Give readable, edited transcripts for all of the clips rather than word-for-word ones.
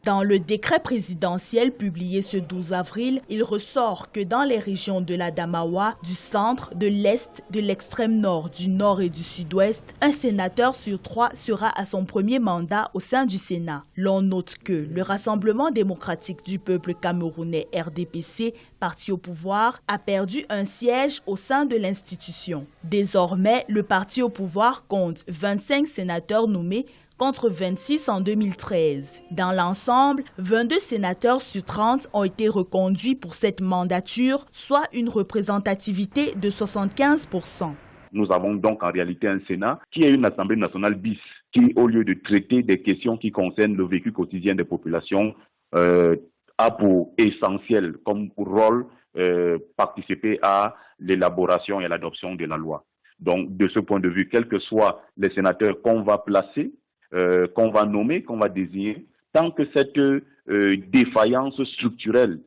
Dans le décret présidentiel publié ce 12 avril, il ressort que dans les régions de l'Adamawa, du centre, de l'Est, de l'extrême nord, du nord et du sud-ouest, un sénateur sur 3 sera à son premier mandat au sein du Sénat. L'on note que le Rassemblement démocratique du peuple camerounais RDPC, parti au pouvoir, a perdu un siège au sein de l'institution. Désormais, le parti au pouvoir compte 25 sénateurs nommés contre 26 en 2013. Dans l'ensemble, 22 sénateurs sur 30 ont été reconduits pour cette mandature, soit une représentativité de 75%. Nous avons donc en réalité un Sénat qui est une Assemblée nationale bis, qui au lieu de traiter des questions qui concernent le vécu quotidien des populations, a pour essentiel, comme rôle, participer à l'élaboration et à l'adoption de la loi. Donc de ce point de vue, quels que soient les sénateurs qu'on va placer, qu'on va nommer, qu'on va désigner, tant que cette défaillance structurelle,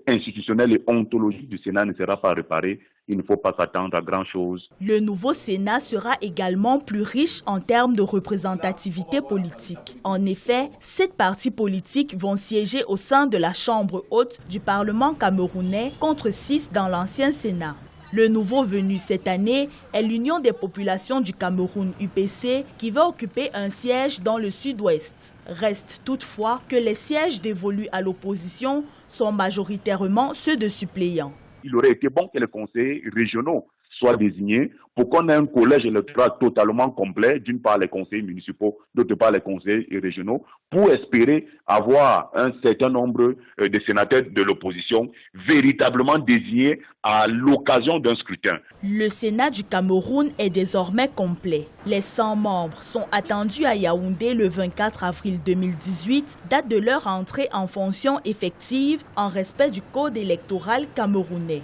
institutionnelle et ontologique du Sénat ne sera pas réparée, il ne faut pas s'attendre à grand-chose. Le nouveau Sénat sera également plus riche en termes de représentativité politique. En effet, 7 partis politiques vont siéger au sein de la Chambre haute du Parlement camerounais contre 6 dans l'ancien Sénat. Le nouveau venu cette année est l'Union des populations du Cameroun UPC qui va occuper un siège dans le sud-ouest. Reste toutefois que les sièges dévolus à l'opposition sont majoritairement ceux de suppléants. Il aurait été bon que les conseillers régionaux soient désignés pour qu'on ait un collège électoral totalement complet, d'une part les conseillers municipaux, d'autre part les conseillers régionaux, pour espérer avoir un certain nombre de sénateurs de l'opposition véritablement désignés à l'occasion d'un scrutin. Le Sénat du Cameroun est désormais complet. Les 100 membres sont attendus à Yaoundé le 24 avril 2018, date de leur entrée en fonction effective en respect du code électoral camerounais.